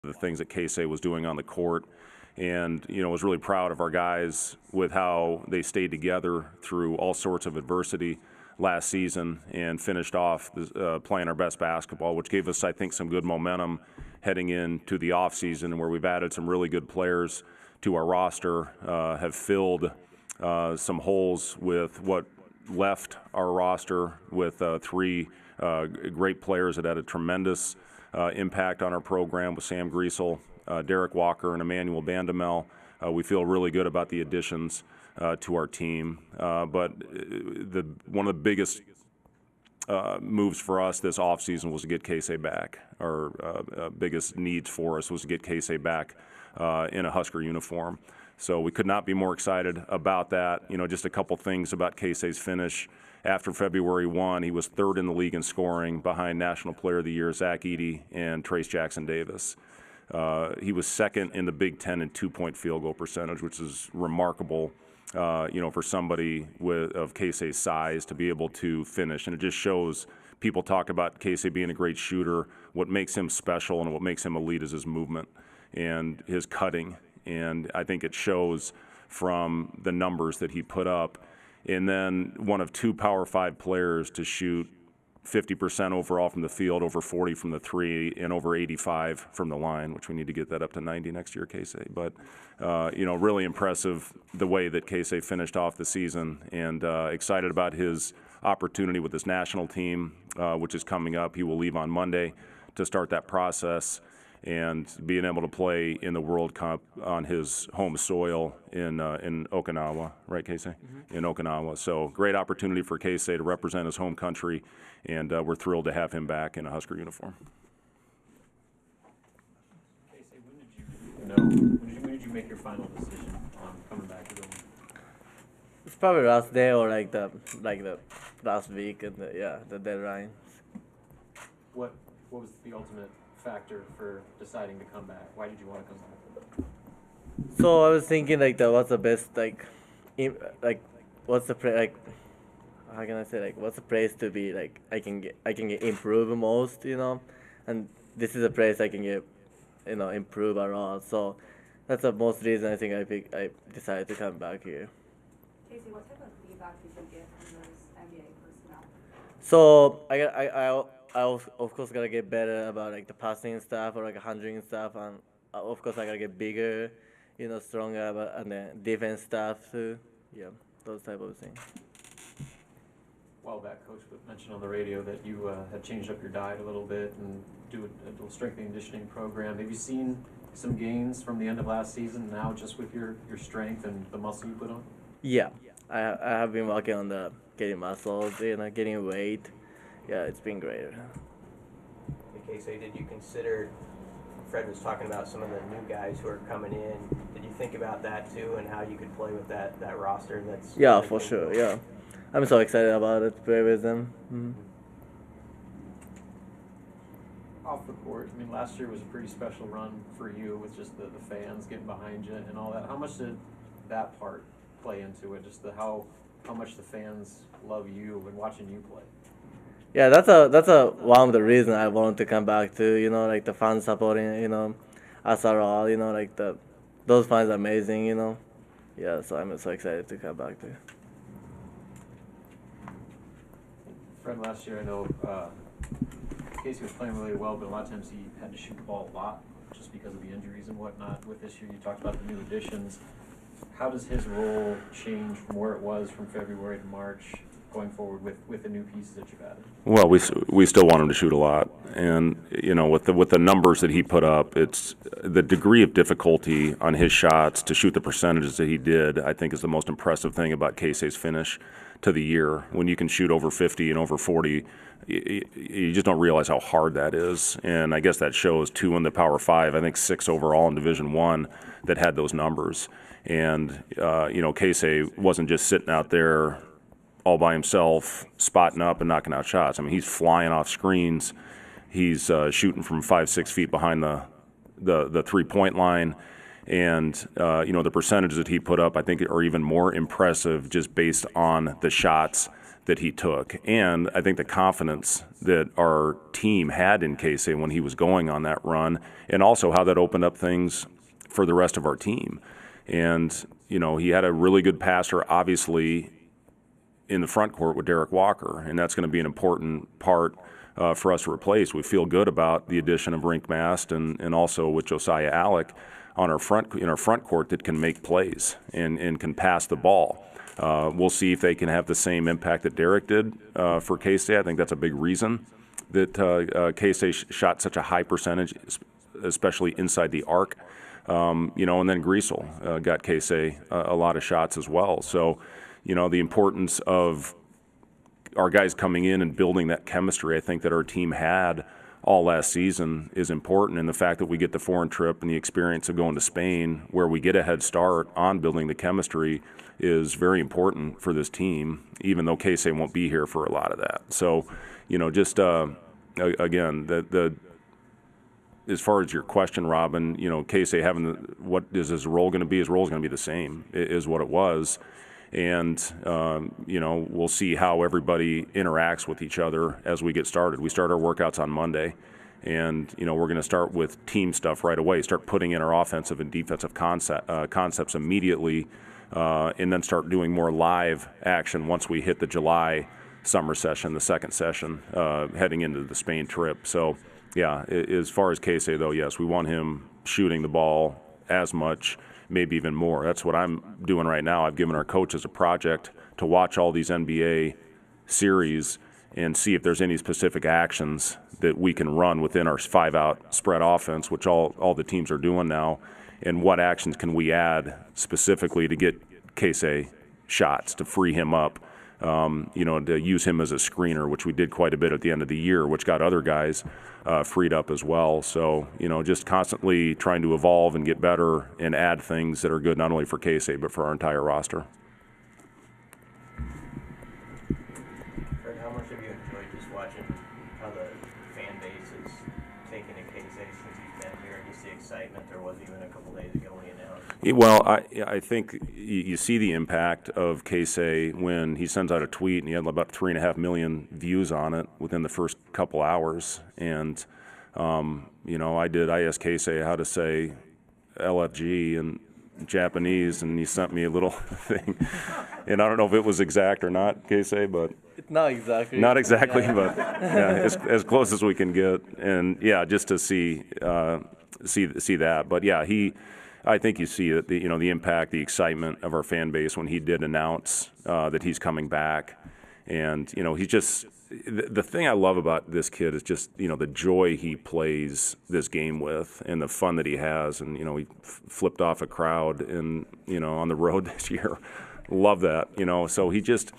the things that Keisei was doing on the court. And, was really proud of our guys with how they stayed together through all sorts of adversity last season and finished off playing our best basketball, which gave us, I think, some good momentum heading into the offseason, where we've added some really good players to our roster, have filled some holes with what left our roster with three great players that had a tremendous impact on our program with Sam Griesel, Derek Walker, and Emmanuel Bandamel. We feel really good about the additions to our team. But one of the biggest moves for us this offseason was to get Keisei back. Our biggest needs for us was to get Keisei back in a Husker uniform. So we could not be more excited about that. Just a couple things about Keisei's finish. After February 1, he was third in the league in scoring behind National Player of the Year Zach Edey and Trace Jackson Davis. He was second in the Big Ten in two-point field goal percentage, which is remarkable, for somebody of Keisei's size to be able to finish. And it just shows, people talk about Keisei being a great shooter. What makes him special and what makes him elite is his movement and his cutting. And I think it shows from the numbers that he put up. And then one of two Power 5 players to shoot 50% overall from the field, over 40 from the three, and over 85 from the line, which we need to get that up to 90 next year, Keisei. But, really impressive the way that Keisei finished off the season, and excited about his opportunity with this national team, which is coming up. He will leave on Monday to start that process, and being able to play in the World Cup on his home soil in Okinawa, right, Keisei? Mm-hmm. In Okinawa. So great opportunity for Keisei to represent his home country, and we're thrilled to have him back in a Husker uniform. Keisei, when did you make your final decision on coming back to Rome? It's probably last day or like the last week and the deadline. What was the ultimate factor for deciding to come back? Why did you want to come back? So I was thinking what's the best what's the how can I say what's the place to be I can get improve most, and this is a place I can get improve a lot. So that's the most reason I think I decided to come back here. Keisei, what type of feedback did you get from those NBA personnel? So I of course gotta get better about the passing stuff or handling stuff, and of course I gotta get bigger, stronger, and the defense stuff too. Yeah, those type of things. A while back, Coach mentioned on the radio that you had changed up your diet a little bit and do a little strength and conditioning program. Have you seen some gains from the end of last season now, just with your strength and the muscle you put on? Yeah, I have been working on the getting muscles, getting weight. Yeah, it's been great. Okay, so did you consider, Fred was talking about some of the new guys who are coming in, did you think about that too and how you could play with that roster? Yeah, for sure, yeah. I'm so excited about it to play with them. Mm-hmm. Off the court, last year was a pretty special run for you with just the fans getting behind you and all that. How much did that part play into it, just how much the fans love you and watching you play? Yeah, that's a one of the reasons I wanted to come back to. The fans supporting, us are all, those fans are amazing, Yeah, so I'm so excited to come back to. Fred, last year I know Keisei was playing really well, but a lot of times he had to shoot the ball a lot just because of the injuries and whatnot. With this year, you talked about the new additions. How does his role change from where it was from February to March, going forward with the new pieces that you've added? Well, we still want him to shoot a lot, and with the numbers that he put up, it's the degree of difficulty on his shots to shoot the percentages that he did. I think is the most impressive thing about Keisei's finish to the year. When you can shoot over 50 and over 40, you just don't realize how hard that is. And I guess that shows 2 in the Power 5. I think 6 overall in Division I that had those numbers. And Keisei wasn't just sitting out there all by himself, spotting up and knocking out shots. He's flying off screens. He's shooting from 5-6 feet behind the 3-point line. And, the percentages that he put up, I think, are even more impressive just based on the shots that he took. And I think the confidence that our team had in Keisei when he was going on that run, and also how that opened up things for the rest of our team. And, he had a really good passer, obviously, in the front court with Derek Walker, and that's going to be an important part for us to replace. We feel good about the addition of Rink Mast and also with Josiah Alec in our front court that can make plays and can pass the ball. We'll see if they can have the same impact that Derek did for Keisei. I think that's a big reason that Keisei shot such a high percentage, especially inside the arc. And then Griesel got Keisei a lot of shots as well. So, the importance of our guys coming in and building that chemistry, I think that our team had all last season, is important. And the fact that we get the foreign trip and the experience of going to Spain, where we get a head start on building the chemistry, is very important for this team, even though Keisei won't be here for a lot of that. So, again, as far as your question, Robin, Keisei having what is his role going to be? His role is going to be the same, is what it was. And, we'll see how everybody interacts with each other as we get started. We start our workouts on Monday, and, we're going to start with team stuff right away, start putting in our offensive and defensive concepts immediately, and then start doing more live action once we hit the July summer session, the second session, heading into the Spain trip. So, yeah, as far as Keisei, though, yes, we want him shooting the ball as much, maybe even more. That's what I'm doing right now. I've given our coaches a project to watch all these NBA series and see if there's any specific actions that we can run within our 5-out spread offense, which all the teams are doing now, and what actions can we add specifically to get Keisei shots, to free him up, to use him as a screener, which we did quite a bit at the end of the year, which got other guys freed up as well. So, just constantly trying to evolve and get better and add things that are good not only for Keisei but for our entire roster. Fred, how much have you enjoyed just watching how the fan base is taking to Keisei since he's been here, and just the excitement there was even a couple days ago when he announced? Well, I think you see the impact of Keisei when he sends out a tweet, and he had about 3.5 million views on it within the first couple hours. And, I asked Keisei how to say LFG in Japanese, and he sent me a little thing. And I don't know if it was exact or not, Keisei, but Not exactly. Not exactly, but yeah, as close as we can get. And yeah, just to see that. But yeah, I think you see that the impact, the excitement of our fan base when he did announce that he's coming back, and he's just the thing I love about this kid is just the joy he plays this game with and the fun that he has, and he flipped off a crowd on the road this year. Love that, So he's just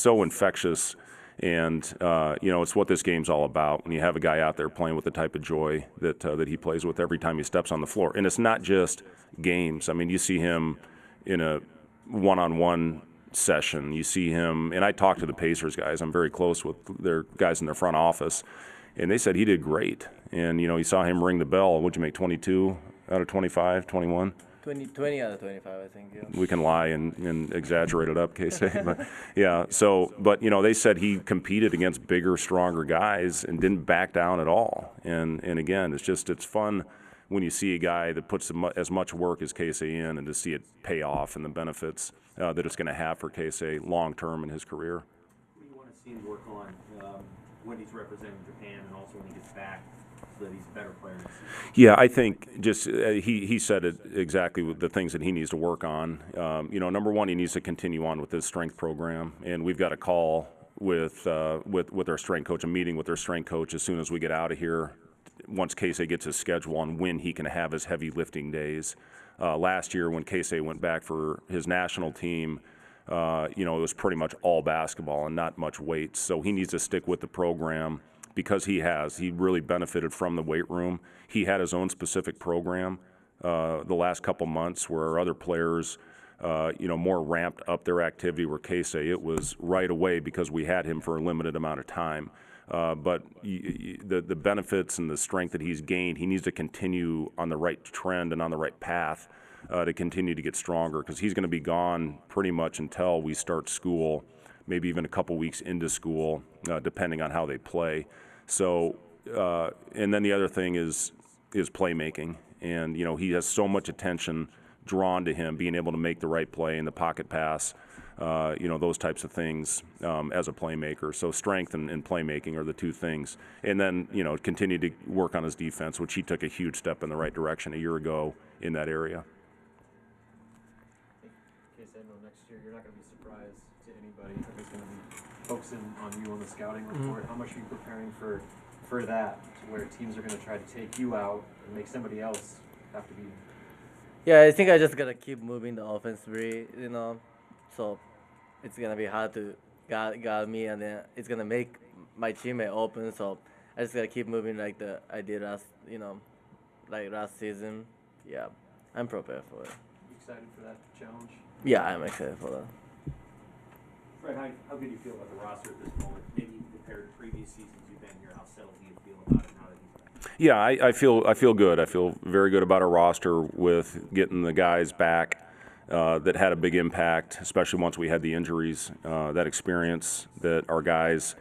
so infectious. And, it's what this game's all about when you have a guy out there playing with the type of joy that he plays with every time he steps on the floor. And it's not just games. I mean, you see him in a one-on-one session. You see him, and I talked to the Pacers guys. I'm very close with their guys in their front office, and they said he did great. And, you saw him ring the bell. What'd you make, 22 out of 25, 21? 20 out of 25, I think. Yeah. We can lie and exaggerate it up, Keisei. But yeah, but they said he competed against bigger, stronger guys and didn't back down at all. And again, it's fun when you see a guy that puts as much work as Keisei in, and to see it pay off and the benefits that it's going to have for Keisei long term in his career. What do you want to see him work on when he's representing Japan, and also when he gets back, so that he's a better player? Yeah, I think just he said it exactly with the things that he needs to work on. Number one, he needs to continue on with his strength program, and we've got a call with our strength coach, a meeting with our strength coach as soon as we get out of here. Once Keisei gets his schedule on when he can have his heavy lifting days. Last year, when Keisei went back for his national team, it was pretty much all basketball and not much weights. So he needs to stick with the program, because he really benefited from the weight room. He had his own specific program the last couple months where other players, more ramped up their activity. Where Keisei, it was right away because we had him for a limited amount of time. But the benefits and the strength that he's gained, he needs to continue on the right trend and on the right path to continue to get stronger, because he's going to be gone pretty much until we start school maybe even a couple weeks into school, depending on how they play. So, and then the other thing is playmaking. And, you know, he has so much attention drawn to him, being able to make the right play in the pocket pass, you know, those types of things as a playmaker. So strength and playmaking are the two things. And then, you know, continue to work on his defense, which he took a huge step in the right direction a year ago in that area. Keisei, I know next year you're not going to be surprised to anybody who's going to be focusing on you on the scouting report. How much are you preparing for that, to where teams are going to try to take you out and make somebody else have to be? Yeah, I think I just gotta keep moving the offense free, you know. So it's gonna be hard to guard me, and then it's gonna make my teammate open. So I just gotta keep moving like I did last season. Yeah, I'm prepared for it. You excited for that challenge? Yeah, I'm excited for that. Fred, how good do you feel about the roster at this moment? Maybe compared to previous seasons you've been here, how settled do you feel about it now that he's back? Yeah, I feel good. I feel very good about our roster with getting the guys back that had a big impact, especially once we had the injuries. That experience that our guys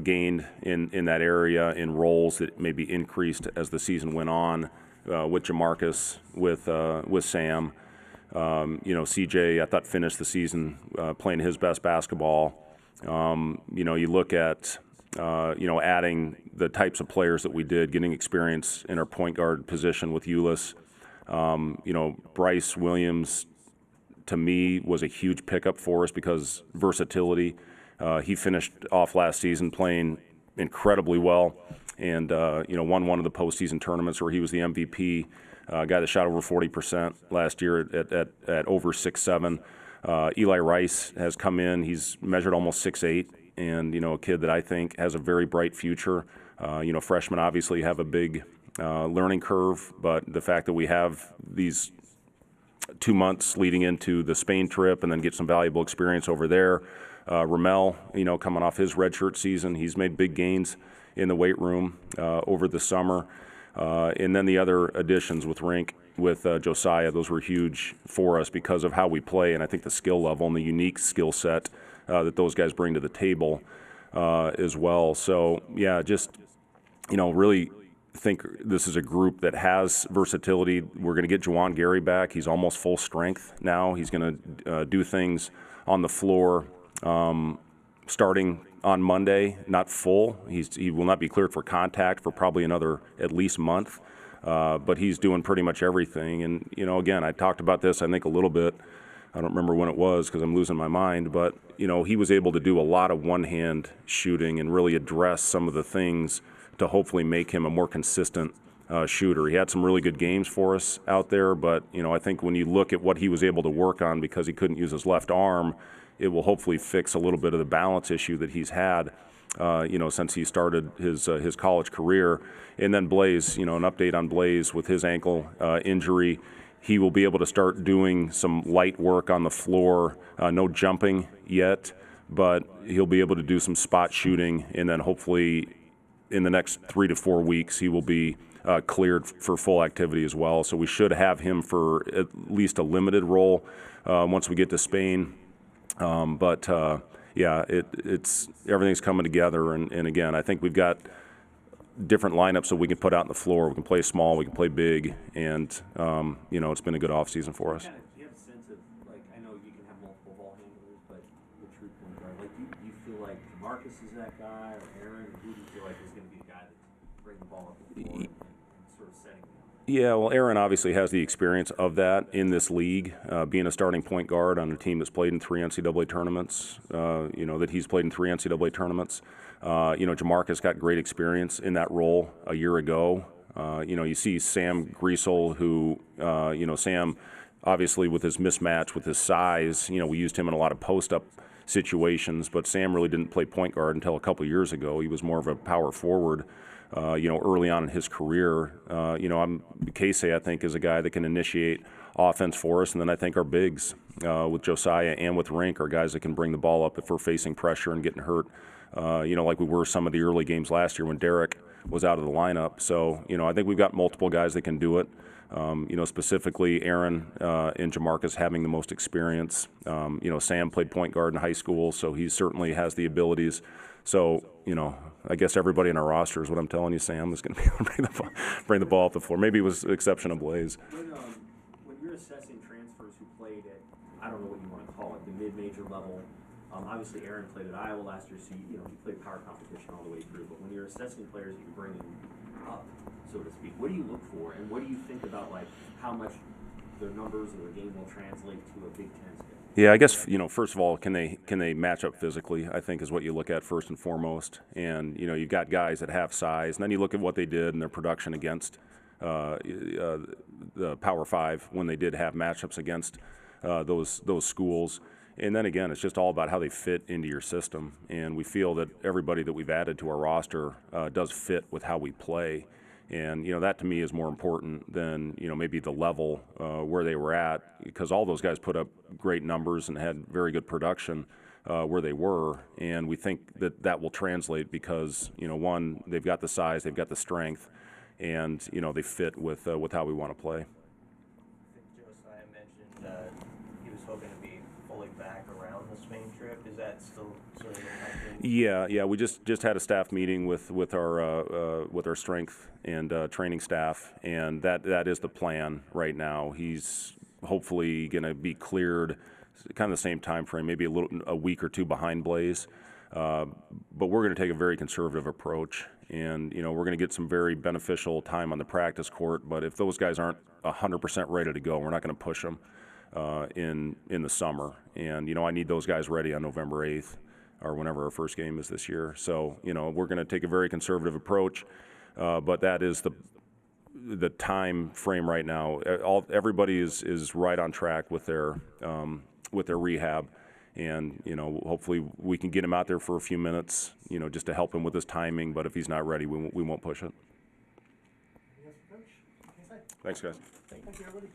gained in that area in roles that maybe increased as the season went on with Jamarcus, with Sam. You know, CJ, I thought finished the season playing his best basketball. You know, you look at you know, adding the types of players that we did, getting experience in our point guard position with Ulis. You know, Bryce Williams, to me, was a huge pickup for us because versatility. He finished off last season playing incredibly well and, you know, won one of the postseason tournaments where he was the MVP, guy that shot over 40% last year at over 6'7". Eli Rice has come in. He's measured almost 6'8", and, you know, a kid that I think has a very bright future. You know, freshmen obviously have a big learning curve, but the fact that we have these 2 months leading into the Spain trip and then get some valuable experience over there. Ramel, you know, coming off his redshirt season, he's made big gains in the weight room over the summer. And then the other additions with Rink, with Josiah, those were huge for us because of how we play, and I think the skill level and the unique skill set that those guys bring to the table as well. So, yeah, just, you know, really think this is a group that has versatility. We're going to get Juwan Gary back. He's almost full strength now. He's going to do things on the floor starting on Monday, not full. He will not be cleared for contact for probably another at least month, but he's doing pretty much everything. And, you know, again, I talked about this, I think, a little bit. I don't remember when it was because I'm losing my mind, but, you know, he was able to do a lot of one-hand shooting and really address some of the things to hopefully make him a more consistent shooter. He had some really good games for us out there, but, you know, I think when you look at what he was able to work on because he couldn't use his left arm, it will hopefully fix a little bit of the balance issue that he's had, you know, since he started his college career. And then Blaze, you know, an update on Blaze with his ankle injury. He will be able to start doing some light work on the floor, no jumping yet, but he'll be able to do some spot shooting, and then hopefully in the next 3 to 4 weeks he will be cleared for full activity as well. So we should have him for at least a limited role once we get to Spain. Yeah, it's everything's coming together, and again, I think we've got different lineups that we can put out on the floor. We can play small, we can play big, and you know, it's been a good off season for us. Do you have a sense of, like, I know you can have multiple ball handlers, but the true point guard, like, do you feel like Jamarcus is that guy, or Aaron? Who do you feel like is going to be the guy that's bringing the ball up the floor and sort of setting the Yeah, well, Aaron obviously has the experience of that in this league, being a starting point guard on a team that's played in 3 NCAA tournaments, you know, that he's played in 3 NCAA tournaments. You know, Jamarcus got great experience in that role a year ago. You know, you see Sam Griesel, who, you know, Sam, obviously with his mismatch, with his size, you know, we used him in a lot of post-up situations, but Sam really didn't play point guard until a couple years ago. He was more of a power forward. You know, early on in his career. You know, Keisei, I think, is a guy that can initiate offense for us, and then I think our bigs with Josiah and with Rink are guys that can bring the ball up if we're facing pressure and getting hurt like we were some of the early games last year when Derek was out of the lineup. So, I think we've got multiple guys that can do it. Specifically Aaron and Jamarcus having the most experience. Sam played point guard in high school, so he certainly has the abilities. So, I guess everybody in our roster is what I'm telling you, Sam, is going to be able to bring the ball up the floor. Maybe it was the exception of Blaze. When you're assessing transfers who played at, I don't know what you want to call it, the mid-major level, obviously Aaron played at Iowa last year, so he played power competition all the way through. But when you're assessing players that you're bringing up, so to speak, what do you look for, and what do you think about like how much their numbers or their game will translate to a Big Ten schedule? Yeah, I guess first of all, can they match up physically? I think is what you look at first and foremost. And you've got guys that have size, and then you look at what they did and their production against the Power Five when they did have matchups against those schools. And then again, it's just all about how they fit into your system. And we feel that everybody that we've added to our roster does fit with how we play. And, that to me is more important than, maybe the level where they were at, because all those guys put up great numbers and had very good production where they were. And we think that will translate because, one, they've got the size, they've got the strength, and, they fit with how we want to play. I think Josiah mentioned he was hoping to be fully back around the Spain trip. Is that still sort of impacting? Yeah. We just had a staff meeting with our strength and training staff, and that is the plan right now. He's hopefully going to be cleared kind of the same time frame, maybe a week or two behind Blaze. But we're going to take a very conservative approach, and we're going to get some very beneficial time on the practice court. But if those guys aren't 100% ready to go, we're not going to push them in the summer. And I need those guys ready on November 8th. Or whenever our first game is this year. So, we're going to take a very conservative approach, but that is the time frame right now. Everybody is right on track with their rehab, and hopefully we can get him out there for a few minutes, just to help him with his timing. But if he's not ready, we won't push it. Yes, Coach. Keisei. Thanks, guys. Thank you, everybody.